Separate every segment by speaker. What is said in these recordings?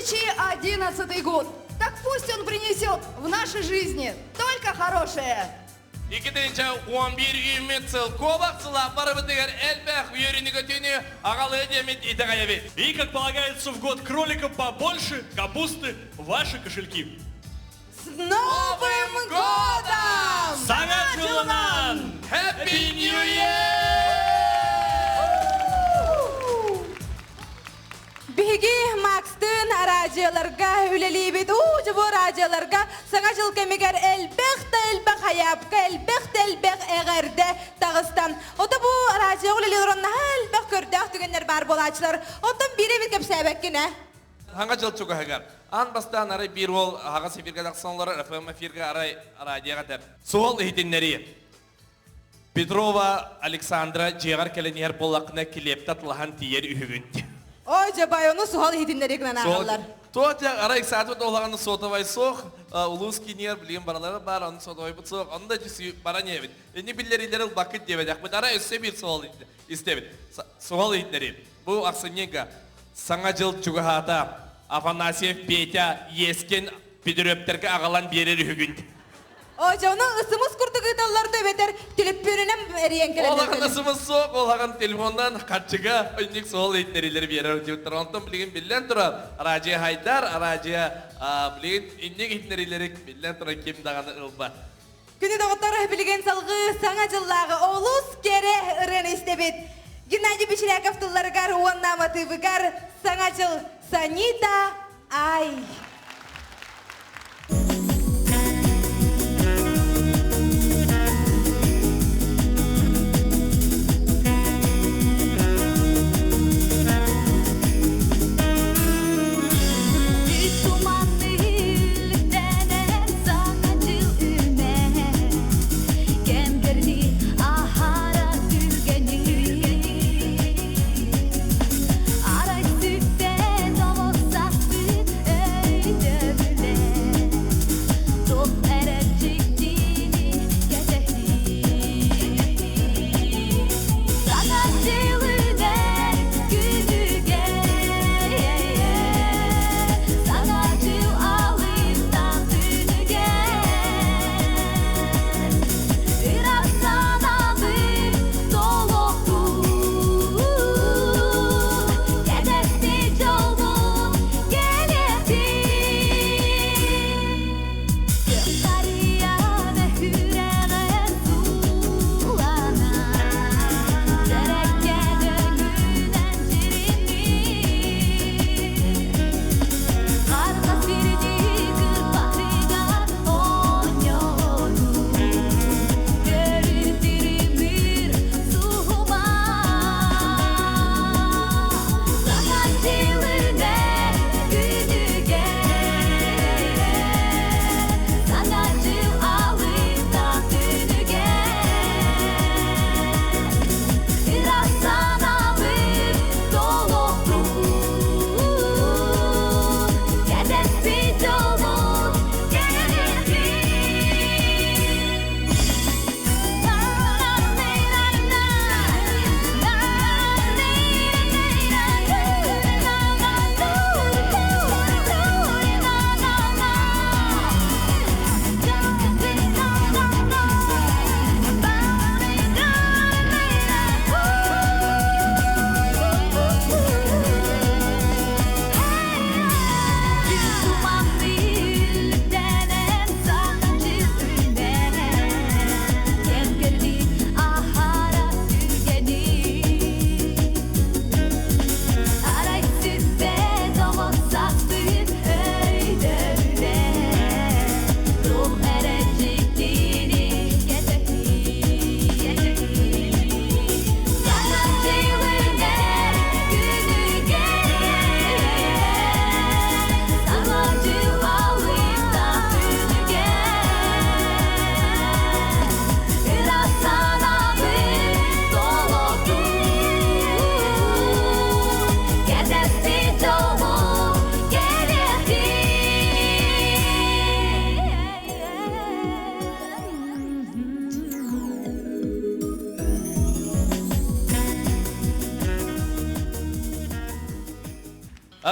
Speaker 1: 2011 год. Так пусть он принесет в нашей жизни только хорошее.
Speaker 2: 2011 үйімен целковақ цылапары бітігер әлбәқ үйеріні көтіне ағалы демет итағайабет.
Speaker 3: И, как полагается, в год кроликов побольше, капусты в ваши кошельки.
Speaker 1: С Новым годом!
Speaker 3: Саңа жылынан!
Speaker 2: Happy New Year!
Speaker 4: Биги Макстын радиоларга үлелибит жабо радиоларга саңа жыл кемигер элбэх хаябка элбэх эгерде Тагыстан. Ота бу радио үлелерон элбэх көрдөх түгеннер бар болачылар. Отан бире бир кепсәбәккене.
Speaker 2: Ханга жыл чуга хагар. Ан бастан арай бир ол ага сефирге дақсанлары ФМ эфирге арай радиоға тәп. Сол ихтиннери. Петрова Александра жегар келенер болақына келепті атылған тиер үйгінді.
Speaker 4: Ой, жабай, оны суғал хитіндерегінен ағалар.
Speaker 2: Тоғат арай сәтіп олағаны сотавай соқ, улуски нер білген баралары бар, оны сотавай бұт соқ, оны да жүсі бара не бет. Әне білдер бақыт дебет, ақбет арай өссе бір соғал істебет. Соғал хитіндері. Бұл ақсынеға саңа жыл чуғағата Афанасьев Петя ескен пидірөптерге ағалан берер үйгінді.
Speaker 4: Ой, жауның ысымыз күртігі далларды өбетер, телеппөрінен әріен келеді.
Speaker 2: Олаған ысымыз соқ, олаған телефондан қатшыға өндік сол ейттерілер берер өтеуттір. Онтан білген білден тұра, радио хайдар, радио білген үндік ейттерілері білден тұра кем дағаны ұлба.
Speaker 4: Күні доғыттары білген салғы саңа жыллағы олыс кере ұрын істебет. Геннадий Печеряковтыларғар уаннаматывығар саңа жыл Санита Ай.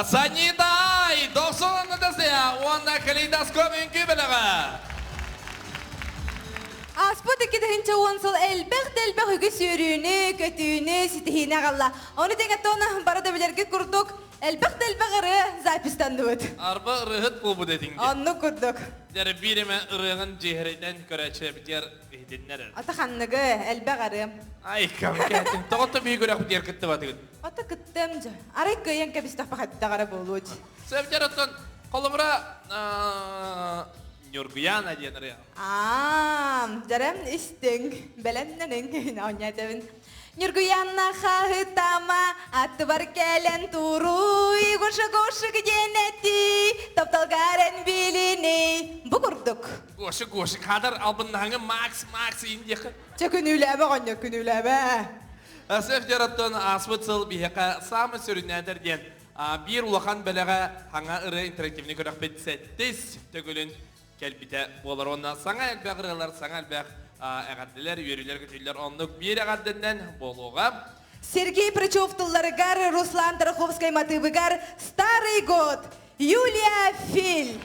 Speaker 2: Санита Ай, онда калейдоскоп үнкі біліға.
Speaker 4: Аспыт ikidince onsal elbek hügü sürüğünü, kötüğünü, sitihine kalla. Onu dengetonu barada bilerge kurduk. Elbek ırı zapistan duvat.
Speaker 2: Arba ırıhıt bu bu dedin.
Speaker 4: Onu kurduk.
Speaker 2: Dere birime ırığın cehreden köreçe biter dinler.
Speaker 4: Ata xannıgı elbek ırı.
Speaker 2: Ay kamketin. Toğutta bir göre biter kıttı batı.
Speaker 4: Ata kıttımca. Aray kıyın kebistah bakhatta gara boluç.
Speaker 2: Sevcer otun kolumra Nurguyana diyenir ya.
Speaker 4: Jarem isting. Belennenin. Onyatevin. Nurguyanna khahitama atbar kelen turuy goşa geneti toptal garen bilini bu kurduk.
Speaker 2: Goşu kadar albındanı Max indiyek.
Speaker 4: Çökünüle be ganya künüle be.
Speaker 2: Sevcer otun asbıtsıl bir heka samı sürünendir diyen bir ulakan belega hanga ırı interaktifini körek betsettiz tögülün kelbite bolar onna sana elbek ırılar sana elbek əqədlər, yürülər, götürlər, onluq bir əqədindən boluğa.
Speaker 4: Сергей Прочёв-Тулларыгар, Руслан Тараховский-Матыбыгар, Старый год, Юлия Филь.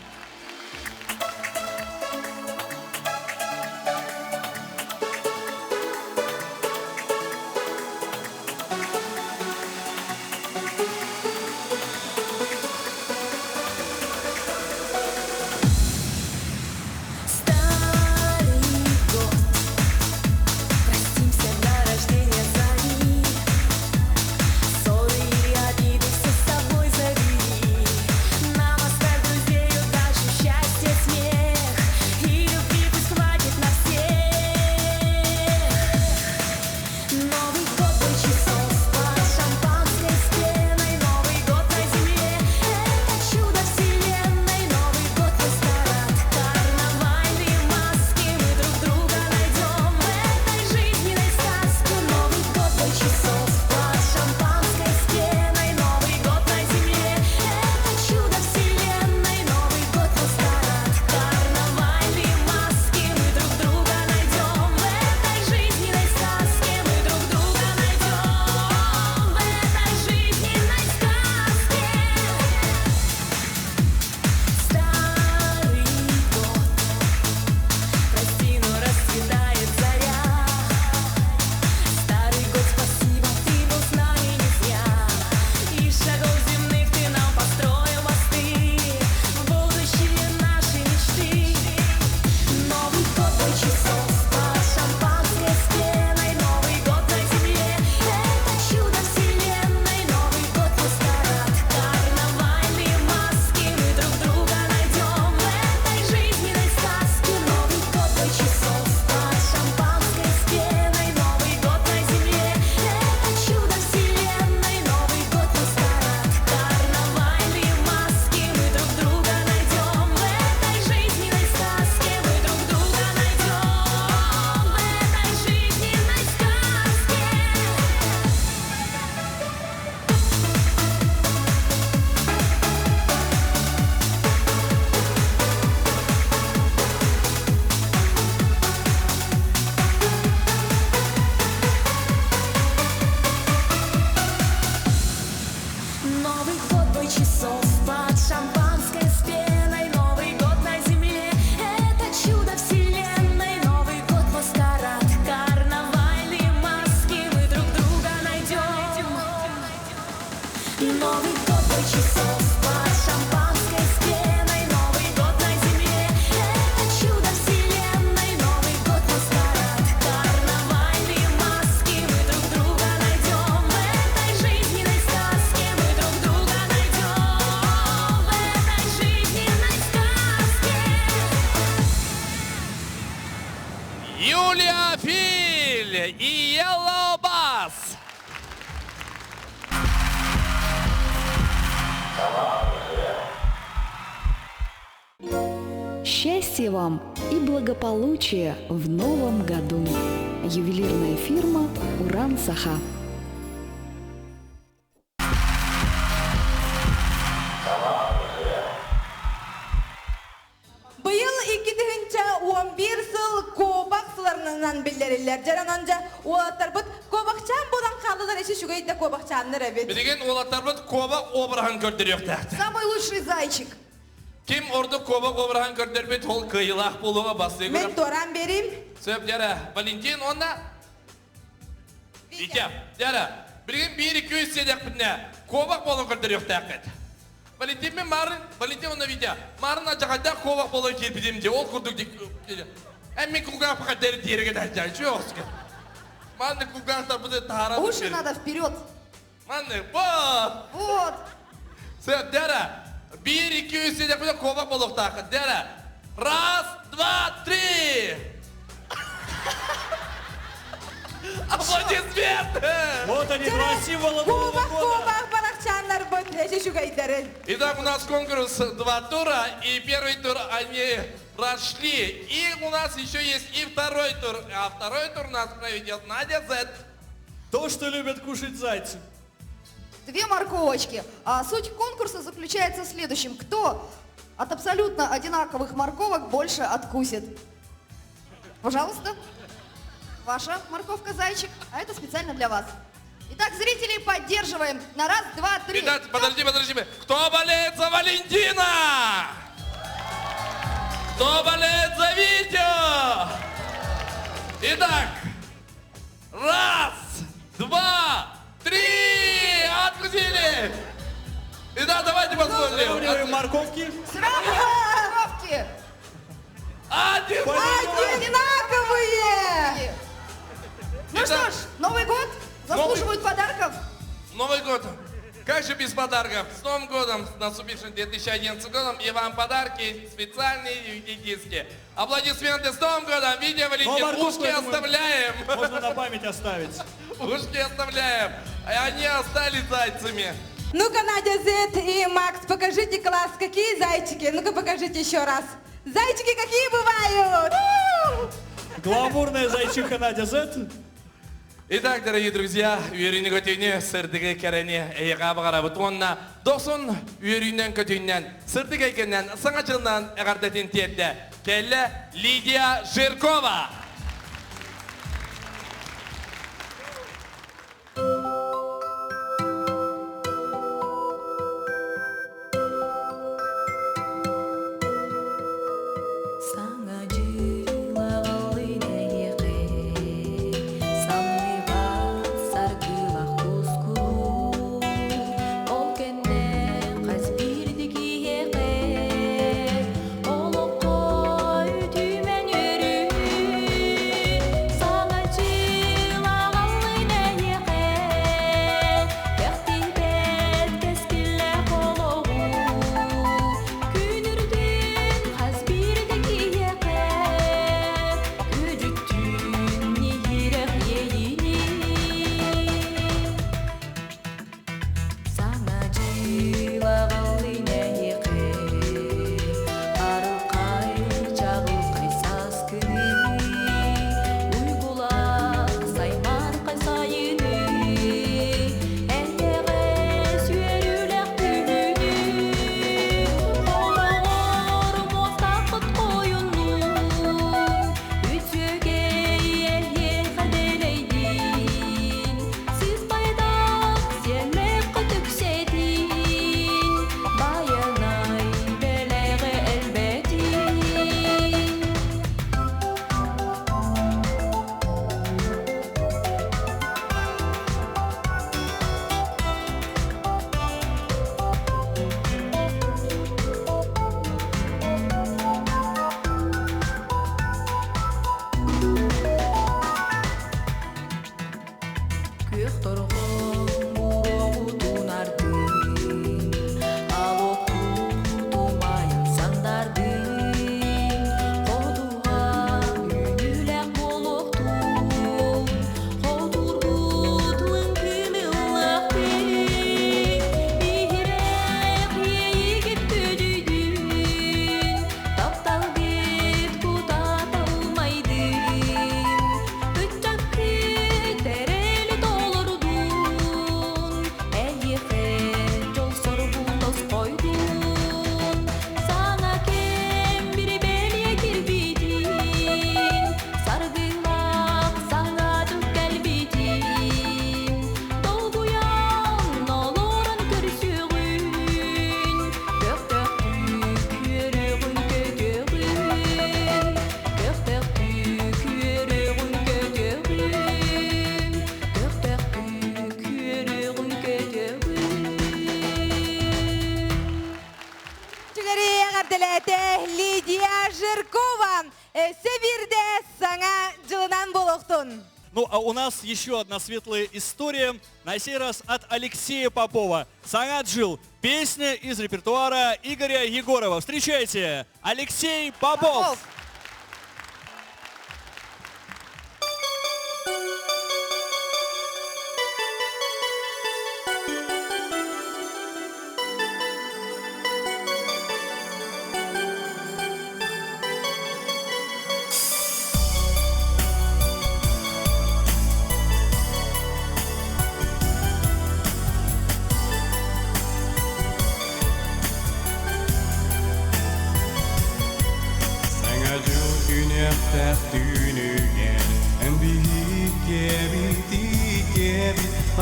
Speaker 2: Юлия Филь и Yellow Bass.
Speaker 5: Счастья вам и благополучия в новом году. Ювелирная фирма «Уран Саха».
Speaker 4: Быйыл 2011 сыл кобақсыларынан білдерілер. Жаран онжа олаттар бұд кобақчан болан қалдылар еші шүгейді кобақчанлар әбет.
Speaker 2: Білеген олаттар бұд коба обырған көрдір өқтәқті.
Speaker 1: Самый лучший зайчик.
Speaker 2: Kim orada kova kovrahan gördürbet ol kıyılak buluğa basıyor.
Speaker 4: Мен торан берим.
Speaker 2: Söp dere. Valentin ona. Витя, dere. Birgin 1-2 sedek binne. Kovak bolun gördür yok takit. Valentin mi marın? Valentin ona Витя. Marın acakada kovak bolun kirpidim diye. Ol kurduk dik. Emmi kulgan fakat deri diğeri gider. Şu yok sıkı. Manne kulgan tarafı tahara.
Speaker 1: Уши надо вперед.
Speaker 2: Manne bak.
Speaker 1: Вот.
Speaker 2: Söp dere. 1-2 sedek binne kovak bolun takit. Dere. Раз, два, три! Аплодисменты!
Speaker 3: Вот они, два символа Нового
Speaker 4: Кубах,
Speaker 3: года.
Speaker 4: кубах, барахчанлар будет лечь шугайдарын.
Speaker 2: Итак, у нас конкурс 2 тура, и первый тур они прошли. И у нас еще есть и второй тур. А второй тур нас проведет Надя Z.
Speaker 3: То, что любят кушать зайцы.
Speaker 1: 2 морковочки. А суть конкурса заключается в следующем. Кто от абсолютно одинаковых морковок больше откусит? Пожалуйста. Ваша морковка, зайчик. А это специально для вас. Итак, зрителей поддерживаем. На раз, два, три.
Speaker 2: Итак, подожди. Кто болеет за Валентина? Кто болеет за Витю? Итак, раз, два, три! Откусили! Итак, давайте посмотрим.
Speaker 3: Сравниваем морковки.
Speaker 1: Сравниваем морковки.
Speaker 2: Один!
Speaker 4: Одинаковые!
Speaker 1: Ну
Speaker 2: Итак,
Speaker 1: что ж, Новый год заслуживает подарков.
Speaker 2: Новый год. Как же без подарков? С Новым годом, с наступившим 2011 годом, и вам подарки специальные диски. Аплодисменты с Новым годом. Витя, Валентин,
Speaker 3: морковку,
Speaker 2: ушки
Speaker 3: я думаю,
Speaker 2: оставляем.
Speaker 3: Можно на память оставить.
Speaker 2: Ушки оставляем. А они остались зайцами.
Speaker 4: Ну-ка, Надя Z и Макс, покажите класс, какие зайчики. Ну-ка, покажите еще раз. Зайчики какие бывают?
Speaker 3: Гламурная зайчиха Надя Z.
Speaker 2: Итак, дорогие друзья, үйрені көтейіне сырдығы кәріне әйіға бағара бұтуынна 90 үйрінен көтейінен сырдығы екеннен саңачылынан әғардатын терді келі Лидия Жиркова.
Speaker 4: Саңа діләте Лидия Жиркова. Северде саңа жылынан болуқтун.
Speaker 3: Ну, а у нас еще одна светлая история, на сей раз от Алексея Попова. «Санаджил» – песня из репертуара Игоря Егорова. Встречайте, Алексей Попов.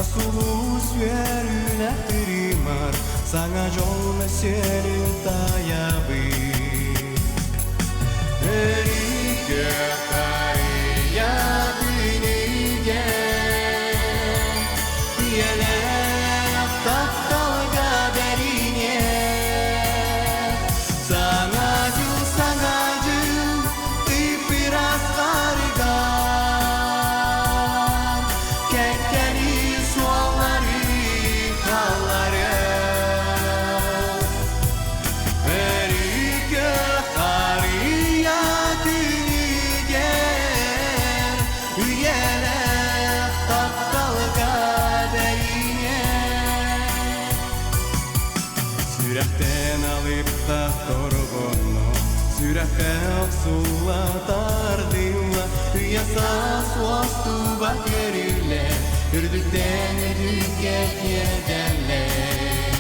Speaker 6: Asulus verynä tirimar, sanga jolla serin tajabi. Erikö karia pinige, piele takkalga derine. Sangaju, ipiras karigar, kekeni sulla tardilla, ja saa suostuva kerille, yrityteen tykkeet edelleen.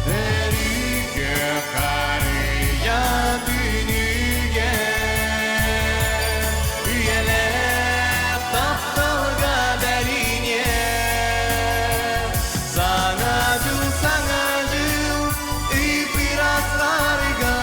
Speaker 6: Erikö kari ja tynyge, yele taptalga derine. Sanaju, ipiras larga.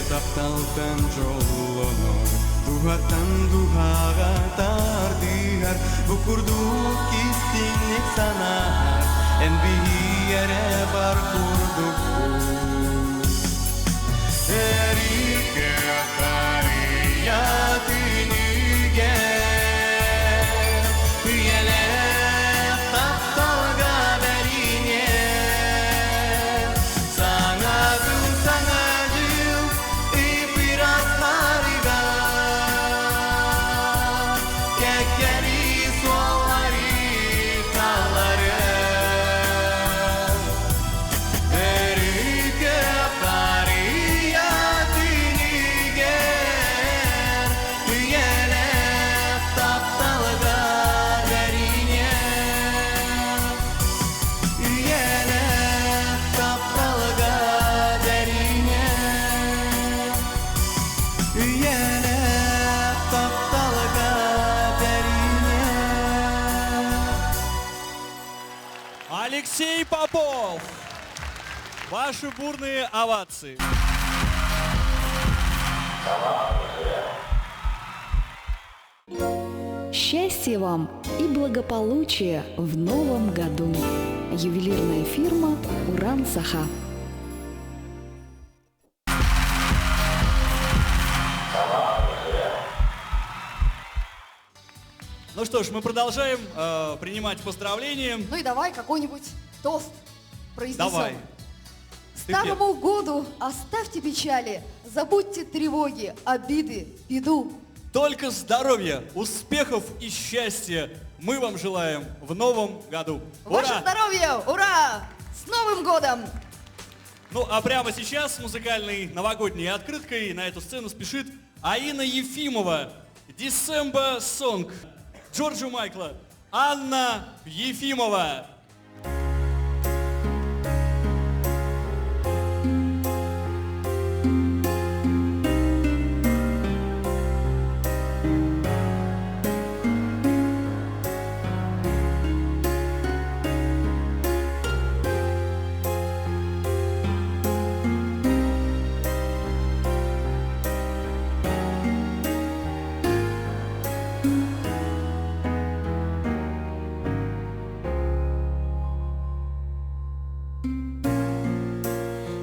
Speaker 6: Taptaltan jollonor, tuhatan duhaga tardihar, bukurduk istinlik sanar, en bihiyere bar kurduk. Erikö kariya tünüge, yele taptalga derine, sanadu.
Speaker 3: Алексей Попов. Ваши бурные овации.
Speaker 5: Счастья вам и благополучия в новом году. Ювелирная фирма «Уран-Саха».
Speaker 3: Ну что ж, мы продолжаем принимать поздравления.
Speaker 1: Ну и давай какой-нибудь тост произнесем.
Speaker 3: Давай.
Speaker 1: Старому году оставьте печали, забудьте тревоги, обиды, беду.
Speaker 3: Только здоровья, успехов и счастья мы вам желаем в новом году.
Speaker 1: Ваше
Speaker 3: Ура!
Speaker 1: здоровье! Ура! С Новым годом!
Speaker 3: Ну, а прямо сейчас с музыкальной новогодней открыткой на эту сцену спешит Аина Ефимова. December Song. Джорджа Майкла. Анна Ефимова.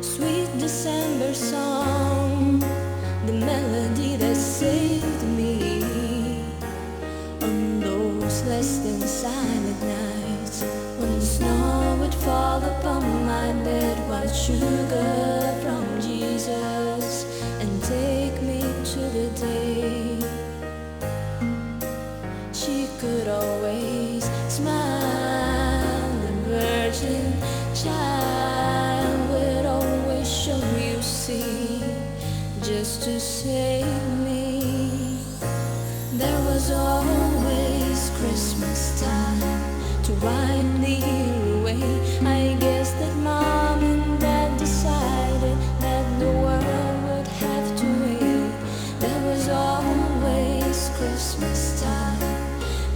Speaker 7: Sweet December song, the melody that saved me on those less than silent nights when the snow would fall upon my bed. White sugar from Jesus and take me to the day she could always smile. The virgin child would always show you see just to save me. There was always Christmas time to wipe the year away. I guess that mom and dad decided that the world would have to wait. There was always Christmas time.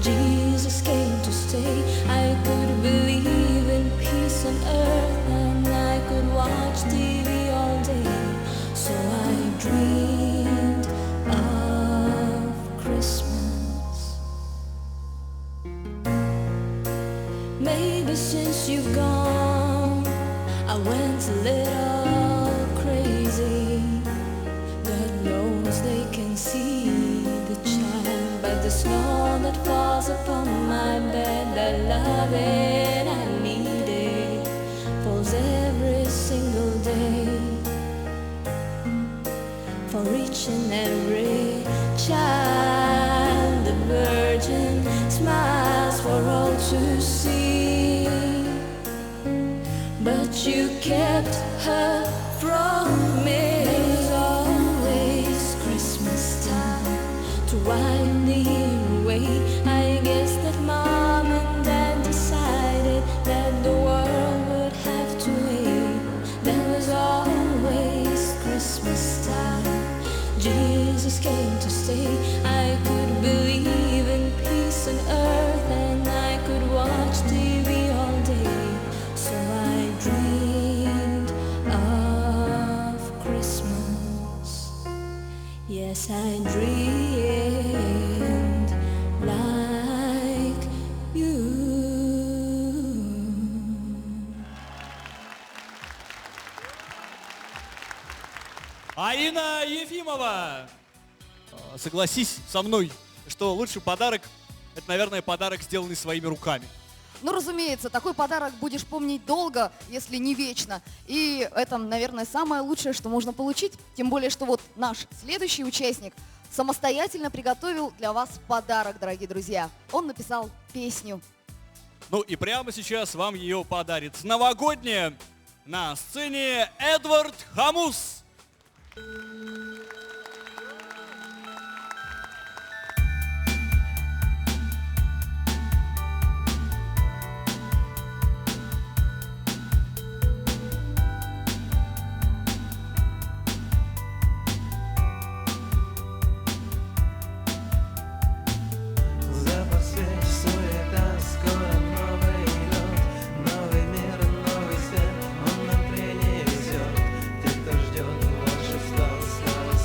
Speaker 7: Jesus came to stay. I could believe in peace on earth and I could watch TV all day. So I dreamed of Christmas. Maybe since you've gone, I went a little crazy. God knows they can see the child by the snow that falls upon my bed. The love that I needed falls every single day for each and every child. The Virgin smiles for all to see, but you kept her from me. There's always Christmas time to wipe the year away. I guess that mom and dad decided that the world would have to wait. There was always Christmas time. Jesus came to stay. I could believe in peace on earth and I could watch TV all day. So I dreamed of Christmas. Yes, I dreamed like you.
Speaker 3: Аина Ефимова. Согласись со мной, что лучший подарок — это, наверное, подарок, сделанный своими руками.
Speaker 1: Ну, разумеется, такой подарок будешь помнить долго, если не вечно. И это, наверное, самое лучшее, что можно получить. Тем более, что вот наш следующий участник самостоятельно приготовил для вас подарок, дорогие друзья. Он написал песню.
Speaker 3: Ну и прямо сейчас вам ее подарит новогодняя на сцене Эдвард Хамус.
Speaker 6: Запах свеч, суета, скоро Новый год, новый мир, новый свет, он нам принесет. Те, кто ждет волшебства, скоро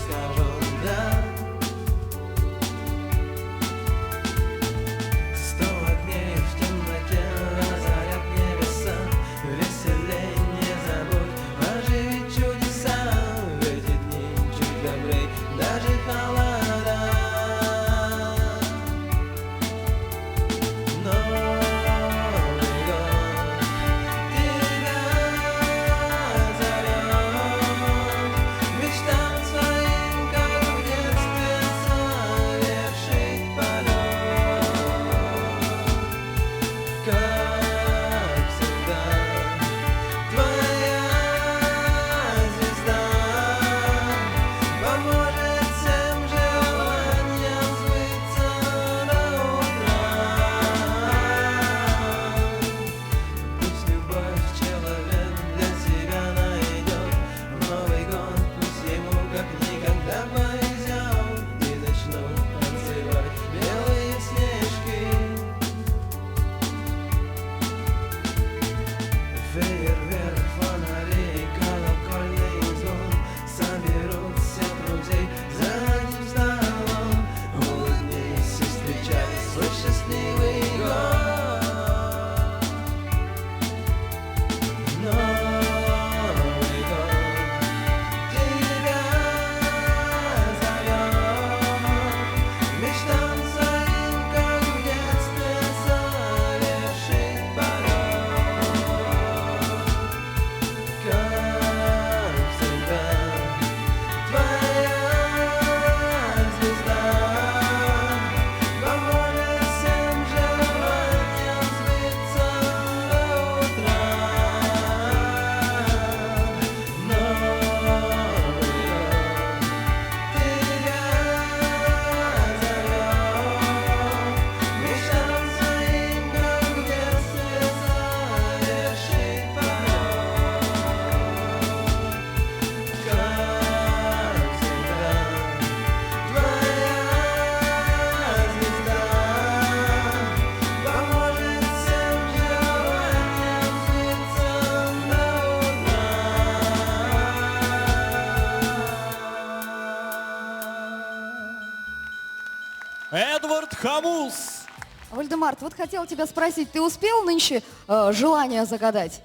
Speaker 3: Хамус.
Speaker 1: Вальдемар, вот хотел тебя спросить, ты успел нынче желание загадать?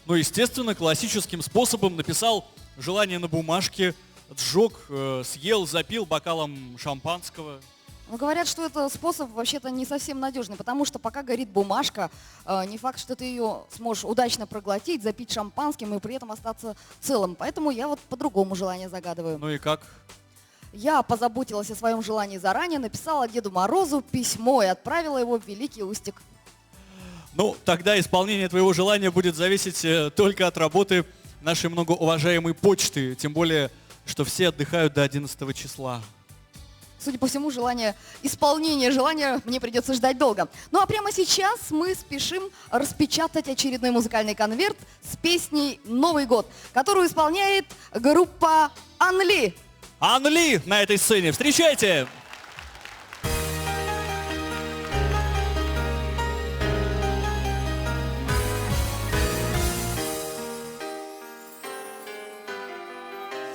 Speaker 3: Ну, естественно, классическим способом написал желание на бумажке, сжег, съел, запил бокалом шампанского.
Speaker 1: Ну, говорят, что это способ вообще-то не совсем надежный, потому что пока горит бумажка, не факт, что ты ее сможешь удачно проглотить, запить шампанским и при этом остаться целым. Поэтому я вот по-другому желание загадываю.
Speaker 3: Ну и как?
Speaker 1: Я позаботилась о своем желании заранее, написала Деду Морозу письмо и отправила его в Великий Устюг.
Speaker 3: Ну, тогда исполнение твоего желания будет зависеть только от работы нашей многоуважаемой почты. Тем более, что все отдыхают до 11 числа.
Speaker 1: Судя по всему, исполнение желания мне придется ждать долго. Ну а прямо сейчас мы спешим распечатать очередной музыкальный конверт с песней «Новый год», которую исполняет группа «Анли».
Speaker 3: Анли на этой сцене. Встречайте!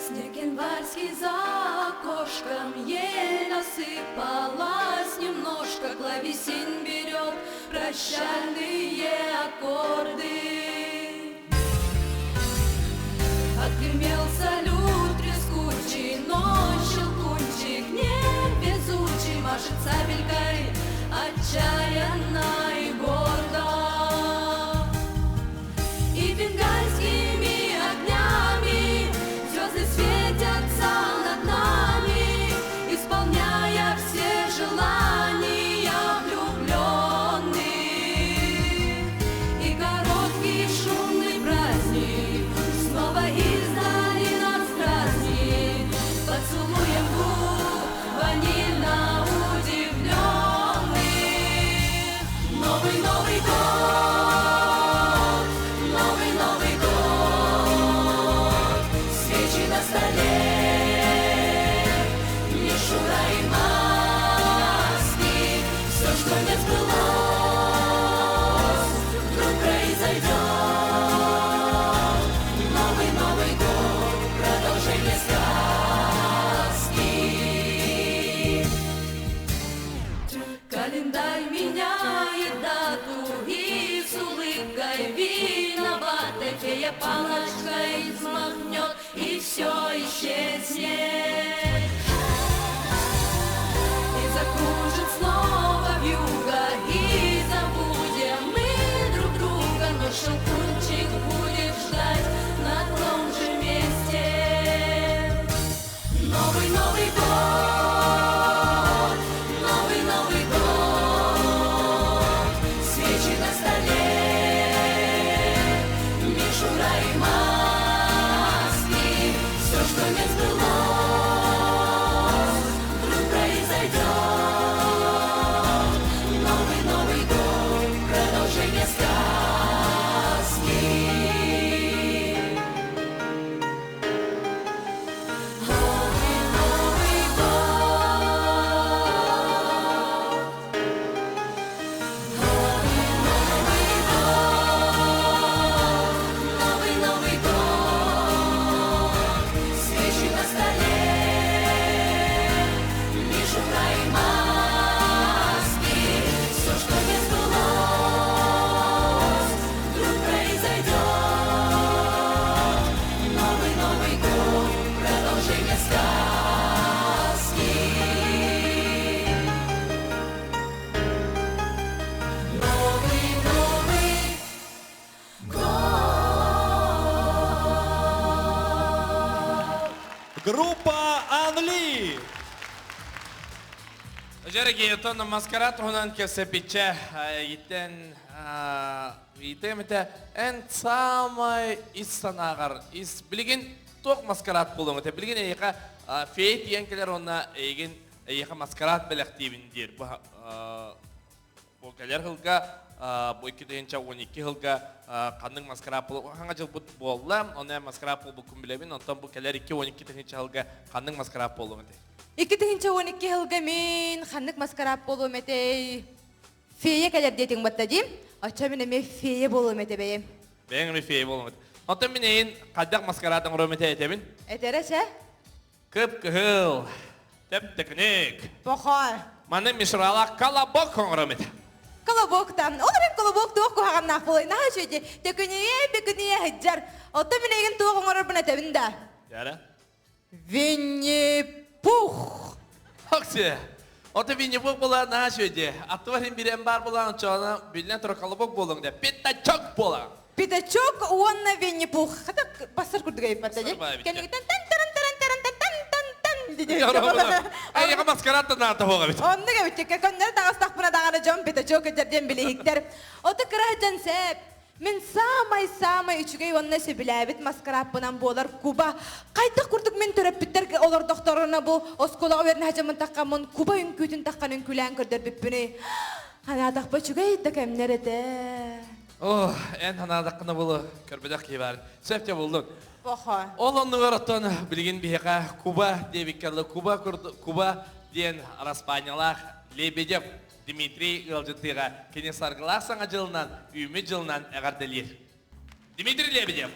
Speaker 7: Снег январский за окошком, ель насыпалась немножко, клавесин берет прощальные аккорды. Отгремел салют трескучий, но щелкунчик невезучий машет сабелькой отчаянно и гордо. И бенгальскими огнями звезды светятся над нами, исполняя все желания влюбленных. И короткий шумный праздник снова издали нас дразнит поцелуем губ ванильно удивленных. Новый Новый год, новый Новый год, свечи на столе, мишура и маски, все, что не сбылось, вдруг произойдет. Новый Новый год, продолжение сказки. Календарь меняет дату и с улыбкой виноватой фея палочкой взмахнет, и все исчезнет. И закружит снова вьюга, и забудем мы друг друга, но щелкунчик будет ждать на том же месте. Новый Новый год, новый Новый год, свечи на столе, мишура и маски, все, что не сбылось, вдруг произойдет. Новый Новый год, продолжение сказки. Новый Новый год, новый Новый год, свечи на столе, мишура и маски, все, что не сбылось, вдруг произойдет. Новый Новый год, продолжение сказки. Новый Новый год.
Speaker 3: Группа Анли.
Speaker 2: Жереги, тонна маскарад хунан кесепиче, итен, итемите, эн самай иссанагар, билген ток маскарад болуң, билген эйка фейт янкелер онна эйка маскарад белективин дир. Бұл кәлер хылға, бұл 2012 хылға қандың маскарад болу, ханға жыл бұд болла, оны маскарад болу бұл күн білебін, онтан бұл кәлер 2012 хылға қандың маскарад болу.
Speaker 4: 2012 жылғы мен ханнык маскарап болуым этей. Фея кәлер дейтін батта дейм. Ача мен эме фея болуым эте бейім.
Speaker 2: Бәңі фей болу. Онтан мен ең қаддақ маскарадың ұрымете етебін.
Speaker 4: Этере ше?
Speaker 2: Кып кығыл, тәп тәкінек.
Speaker 4: Похар.
Speaker 2: Маны мишрала колобок коңрымыд.
Speaker 4: Колобоктан. Олар hem колобок туох кухаганнах болай. Наха шөйде. Төкүние бекүние хыджар. Отто минеген туох оңорор бына тебинда.
Speaker 2: Яра?
Speaker 4: Винни-Пух.
Speaker 2: Оксе. Оты Винни-Пух була на шөйде. Аттыварин бирен бар булан чона билен тура колобок болуң де. Пятачок болаң.
Speaker 4: Пятачок, уонна Винни-Пух. Хата басар курдугай паттади.
Speaker 2: Сарбай бит.
Speaker 4: Кенеге тан-тан-тан-тан-тан-тан-тан-тан диди.
Speaker 2: Эйга маскаратта наата хога бит.
Speaker 4: Онны гәбитчекке көннәр тагыстак бuna даганы жон пятачок этерден билеһиктер. Оты кырахтан сәп. Мен самай үчүгей онны сөбиләбит маскарап бунан болар Куба. Кайта курдук мен төрөппиттер олар докторына бу осколага берне хажамын таккамын Куба үңкүтүн таккан үңкүлән көрдөр биппини. Ана такпа чүгей такамнер эте.
Speaker 2: О, эн ханадаккына булу көрбөдök кибар. Сөпте булдун.
Speaker 4: Оха.
Speaker 2: Ол онны гораттан билген бияка Куба дебиккерлы Куба ден распанялах Лебедев Дмитрий Галжытыга Кенесаргылар саңа жылынан, үймі жылынан әғарделер. Дмитрий Лебедев.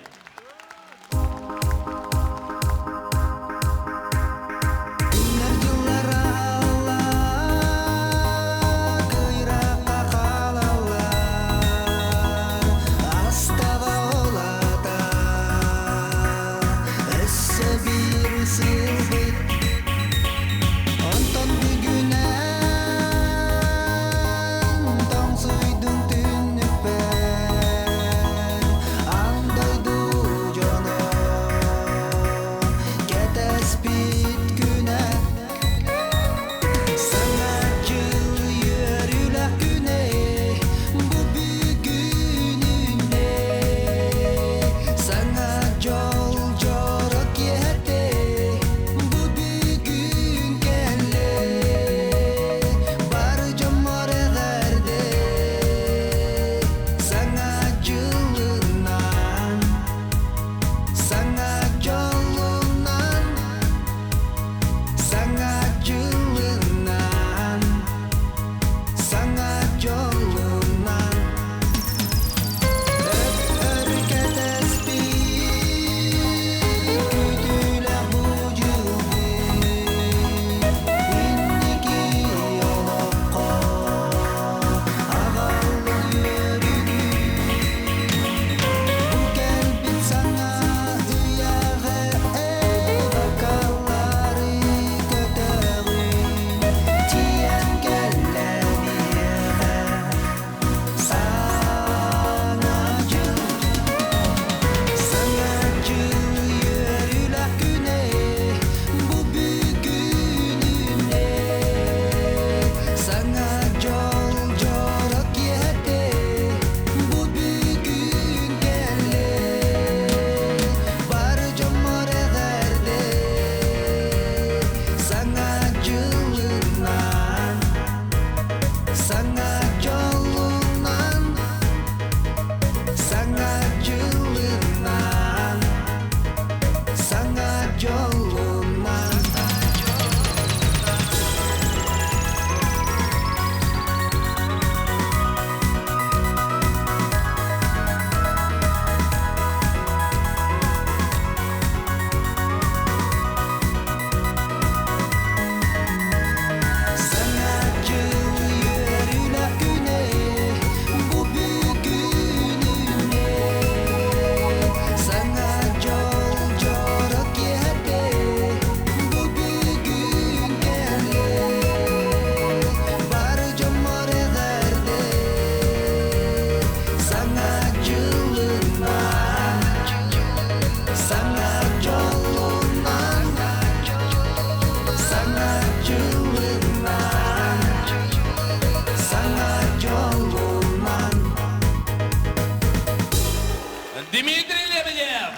Speaker 2: Дмитрий Лебедев.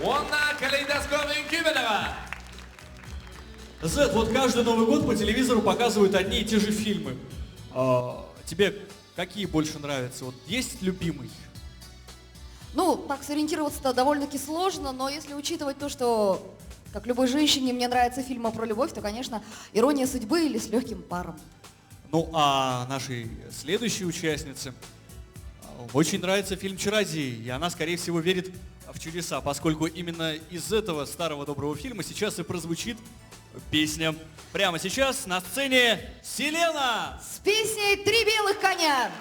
Speaker 2: Онна калейдоскоп Инкюбелева.
Speaker 3: Зет, вот каждый Новый год по телевизору показывают одни и те же фильмы. Тебе какие больше нравятся? Вот есть любимый?
Speaker 1: Ну, так сориентироваться-то довольно-таки сложно, но если учитывать то, что, как любой женщине, мне нравятся фильмы про любовь, то, конечно, «Ирония судьбы» или «С легким паром».
Speaker 3: Ну, а нашей следующей участнице очень нравится фильм «Чародей», и она, скорее всего, верит в чудеса, поскольку именно из этого старого доброго фильма сейчас и прозвучит песня. Прямо сейчас на сцене Селена.
Speaker 1: С песней «Три белых коня».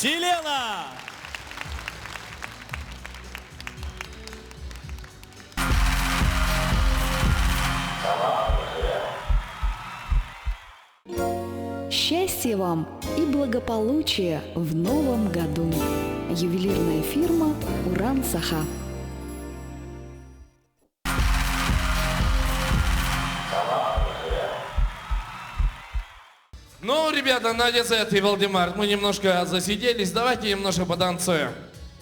Speaker 3: Селена!
Speaker 5: Счастья вам и благополучия в новом году. Ювелирная фирма «Уран Саха».
Speaker 2: Ну, ребята, на десерт и Валдемар, мы немножко засиделись, давайте немножко потанцуем.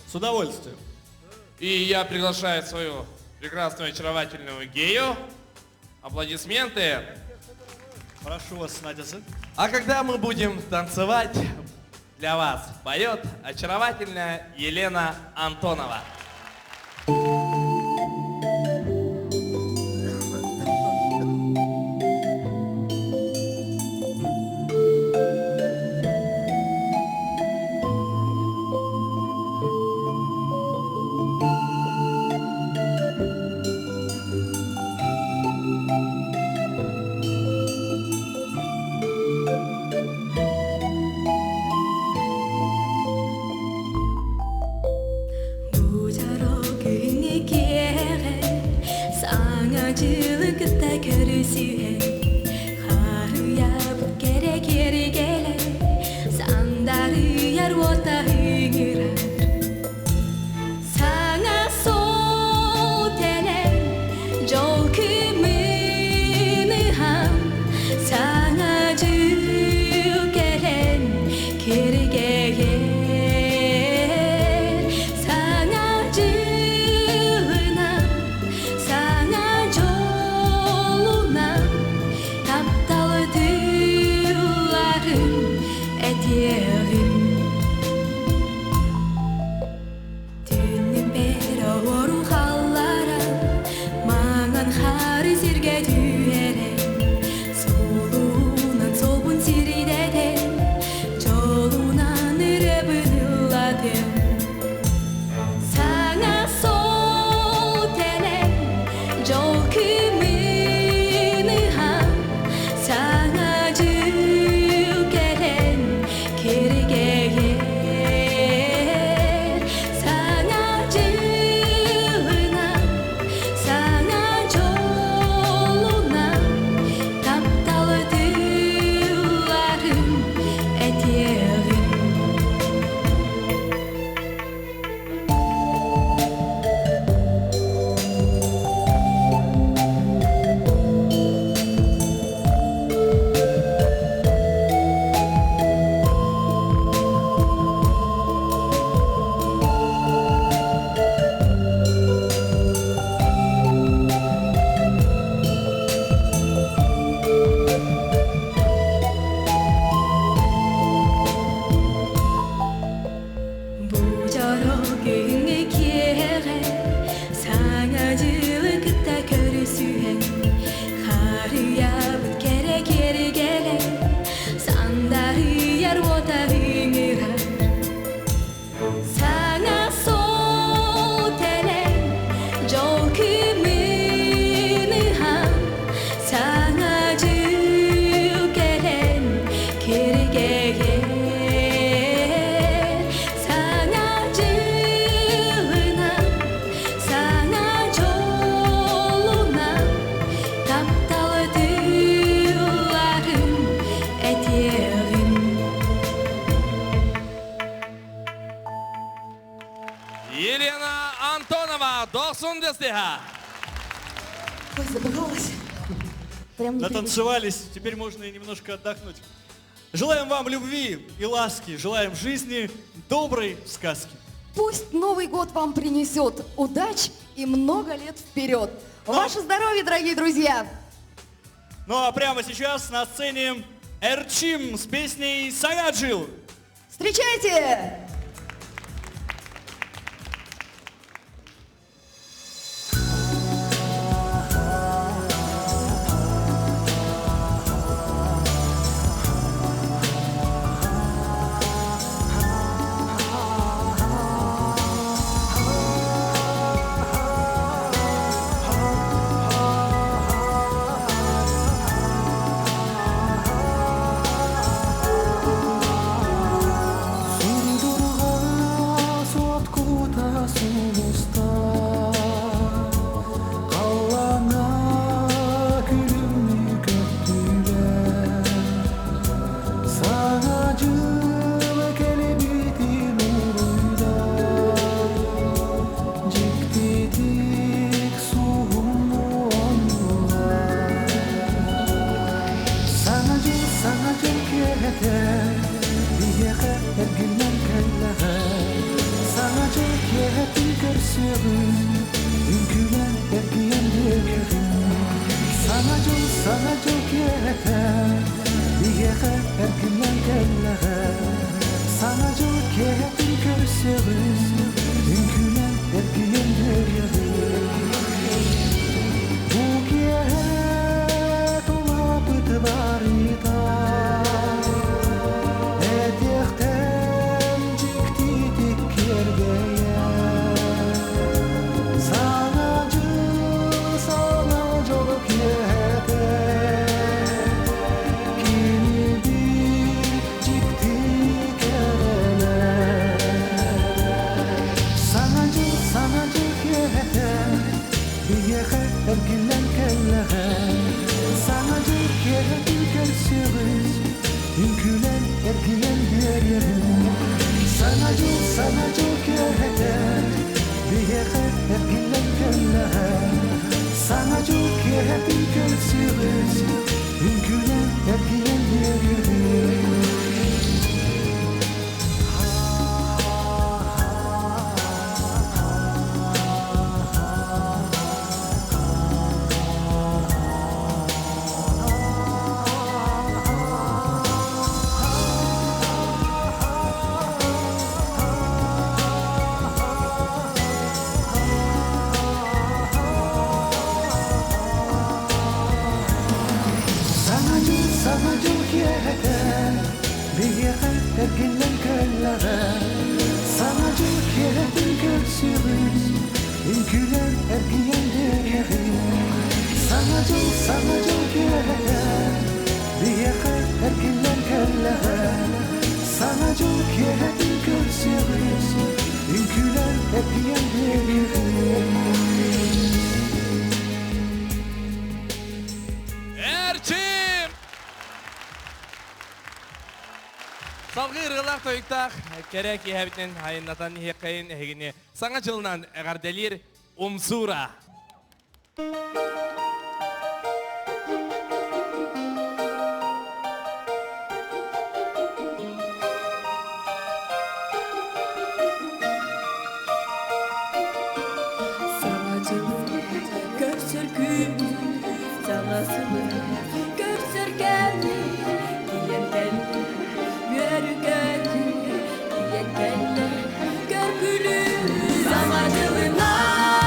Speaker 3: С удовольствием.
Speaker 2: И я приглашаю свою прекрасную, очаровательную гею. Аплодисменты.
Speaker 3: Прошу вас, Надя.
Speaker 2: А когда мы будем танцевать, для вас поет очаровательная Елена Антонова.
Speaker 7: жылы кытта көрүсүен харыябыт кере кери келе сандары яр отарыңыра саңа сол телен жол кымыныхан саңа жыл келен кергеге саңа жылына саңа жолуна тапталы тыларым этегин.
Speaker 2: Елена Антонова, 90 дестиха.
Speaker 1: Ой, забыгалась. Прям непривычно.
Speaker 3: Натанцевались, теперь можно и немножко отдохнуть. Желаем вам любви и ласки, желаем жизни доброй сказки.
Speaker 1: Пусть Новый год вам принесет удач и много лет вперед. Ваше здоровье, дорогие друзья!
Speaker 3: Ну а прямо сейчас на сцене Эрчим с песней «Саңа жыл».
Speaker 1: Встречайте!
Speaker 2: Эрчим! Салғы ырғылақ тойықтақ, керек ехәбітнен айыннатан ехқайын әгіне саңа жылынан әғарделер умсура.
Speaker 7: Саңа жылы көрсіргін, саңасылы көрсіргәні, киен кәлі, мөргәні, киен кәлі, көргүлі. Саңа жылына, саңа жылына, саңа жылына, саңа жылына, саңа жылына, саңа жылына, саңа жылына, саңа жылына, саңа жылына, саңа жылына, саңа жылына, саңа жылына, саңа жылына, саңа жылына, саңа жылына, саңа жылына, саңа жылына, саңа жылына, саңа жылына,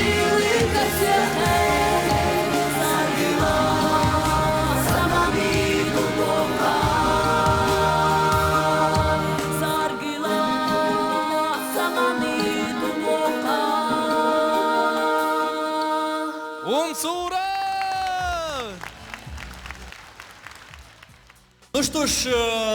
Speaker 7: силы косяк, саргила самами глубоко, саргила самами глубоко.
Speaker 2: Умсура!
Speaker 3: Ну что ж,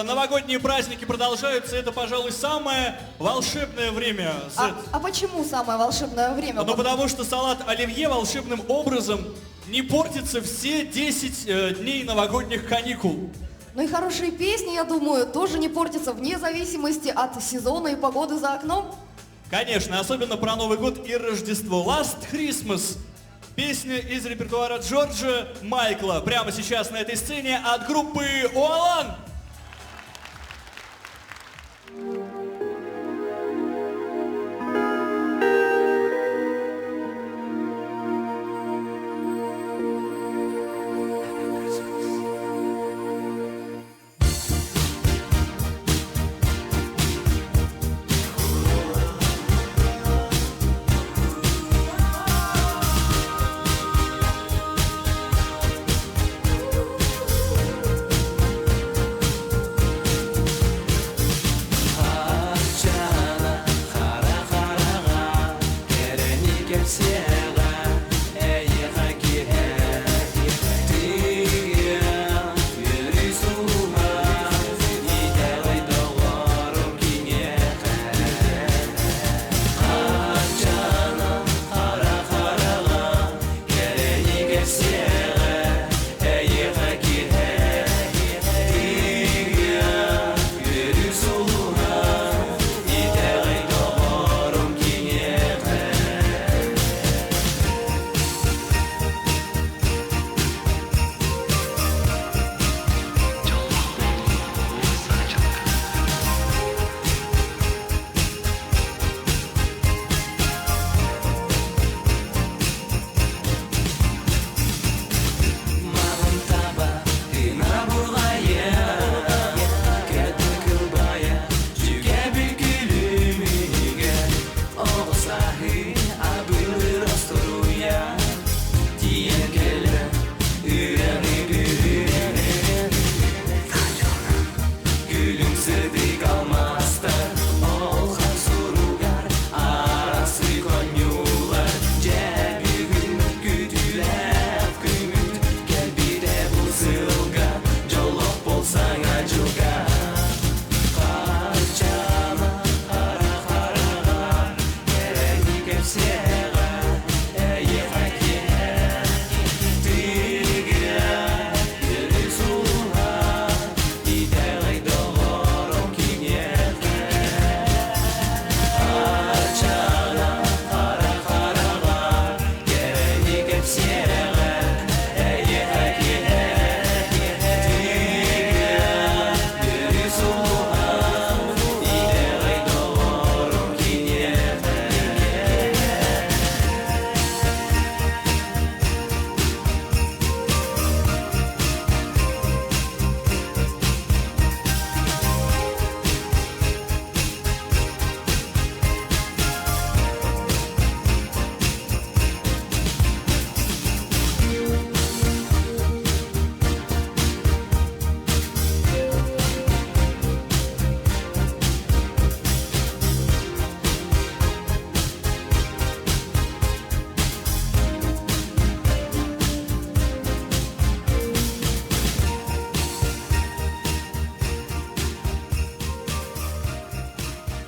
Speaker 3: новогодние праздники продолжаются. Это, пожалуй, самое волшебное время.
Speaker 1: А почему самое волшебное время?
Speaker 3: Ну потому что салат оливье волшебным образом не портится все 10 дней новогодних каникул.
Speaker 1: Ну и хорошие песни, я думаю, тоже не портятся вне зависимости от сезона и погоды за окном.
Speaker 3: Конечно, особенно про Новый год и Рождество. Last Christmas. Песня из репертуара Джорджа Майкла. Прямо сейчас на этой сцене от группы Оалан.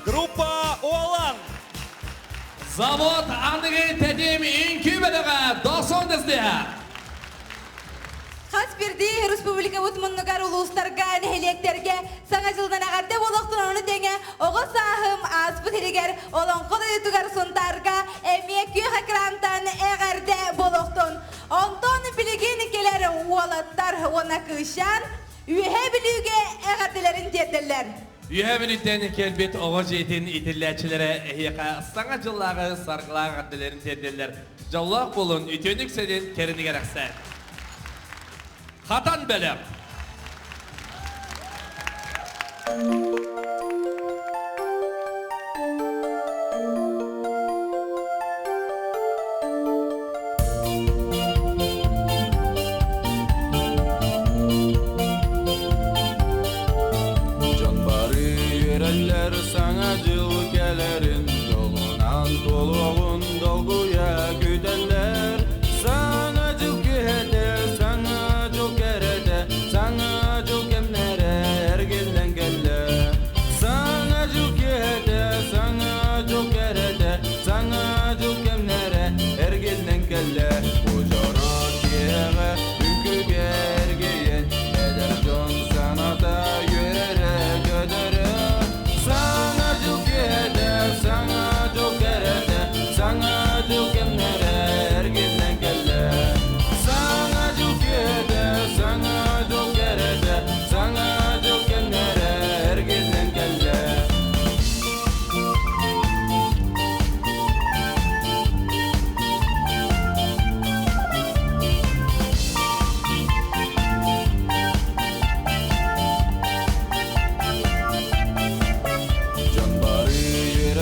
Speaker 3: Группа Оалан.
Speaker 2: Завод андығы тәдем инкі бәдіға досон дізді.
Speaker 4: Хас бірді республика бұтмынныгар ұлыстарға, нәхелектерге, саңа жылдан ағарда болуқтың оны деңе, оғы сағым аспы терегер, олон қоды етугар сұнтарға, әмек күй хакрамтан әғарда болуқтың. Онтон білеген келер уалаттар она кышан, үйе білуге әғарделерін деділер.
Speaker 2: Үйе біліктен келбет оғы жетін итілләтшілері әйеқа саңа жыллағы сарғылағы ғадделерін терделер. Жаллақ болын үтенік сәден керінігер ақсәд. Хатан бәлем.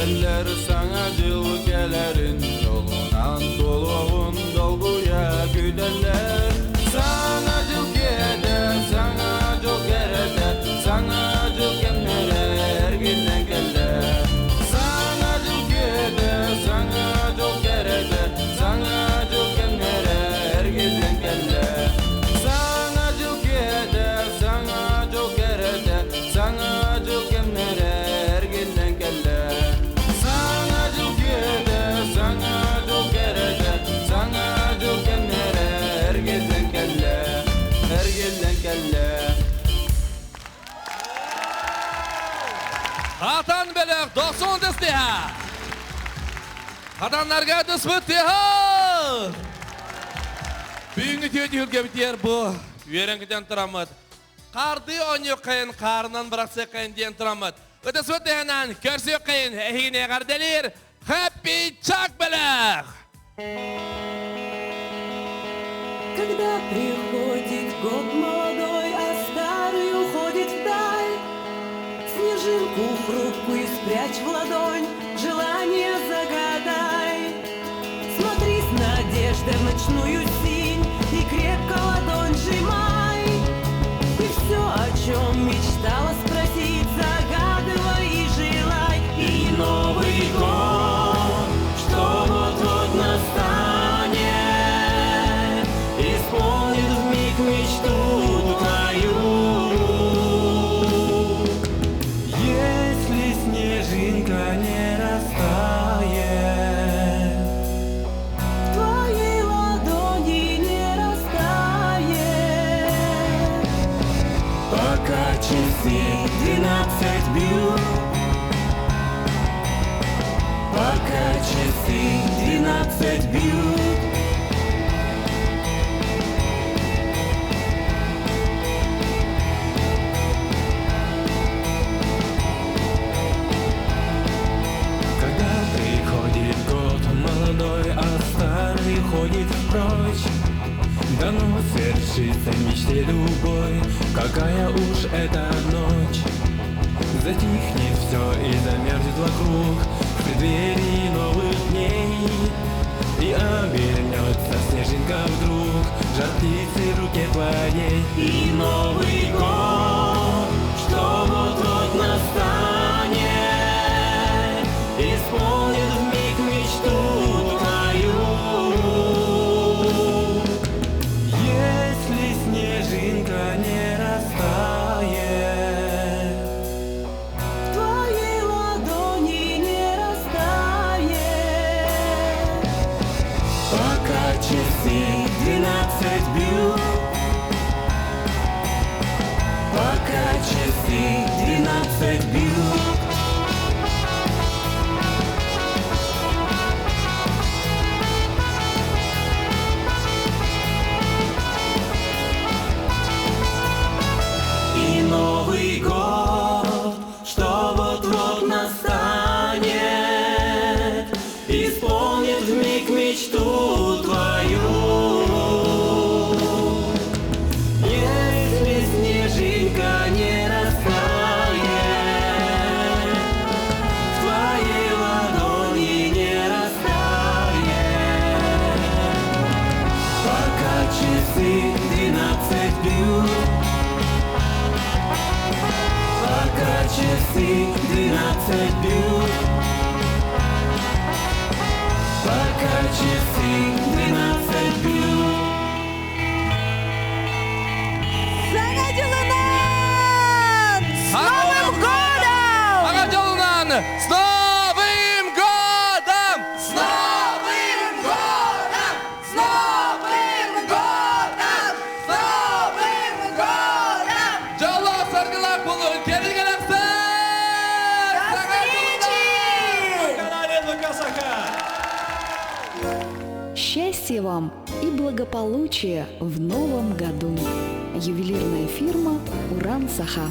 Speaker 6: güleller sana yıl gelerin yolundan doluğun dolguya güleller sana yıl gele sana yıl gerede sana yıl gemlere erginden geller sana yıl gele sana yıl gerede sana yıl gemlere erginden geller sana yıl gele sana yıl gerede sana yıl gemlere erginden geller sana yıl gele sana yıl gerede sana yıl gemlere erginden geller erginden geller.
Speaker 2: Hatan belek 90 desteha. Hatanlarga disbut teha. Büyüğünü tüyüdüğülge biter bu. Üyerenkiden tıramıd. Kardı on yok kayın, karından bıraksa kayın diyen tıramıd. Disbut tehanan körse yok kayın. Ehine kardelir. Happy Chuck belek.
Speaker 8: Когда приходит год молодой, а старый уходит вдаль, снежинку хрупкую спрячь в ладонь, желание загадай. Смотри с надеждой в ночную синь и крепко ладонь сжимай. И все, о чем мечтала спросить, загадывай и желай. И Новый год, что вот-вот настанет, исполнит вмиг мечту твою. Если снежинка не растает, в твоей ладони не растает, пока часы 12 бьют, пока часы 12 бьют. Когда приходит год молодой, а старый ходит прочь, дано свершится мечте любой, какая уж эта ночь. Затихнет все и замерзнет вокруг в преддверии новых дней, и обернется снежинка вдруг жар птицы в руке твоей. И Новый год, что вот-вот настанет, исполнит вмиг мечту твою. Если снежинка не растает, в твоей ладони не растает, пока часы 12 бьют, пока часы 12 бьют. И Новый год, что вот-вот настанет, исполнит вмиг мечту твою. Если снежинка не растает, в твоей ладони не растает, пока часы 12 бьют, пока часы 12 бьют, пока часы 12 бьют.
Speaker 4: Жаңа жылынан! С Новым годом!
Speaker 2: Ага жолунан с Новым годом! С Новым годом!
Speaker 1: С Новым годом! С Новым годом!
Speaker 2: Жоло саргылак болуп келген аксак!
Speaker 1: До встречи!
Speaker 3: Канале ВК-Саха.
Speaker 5: Счастья вам и благополучия в новом году. Ювелирная фирма «Уран-Саха».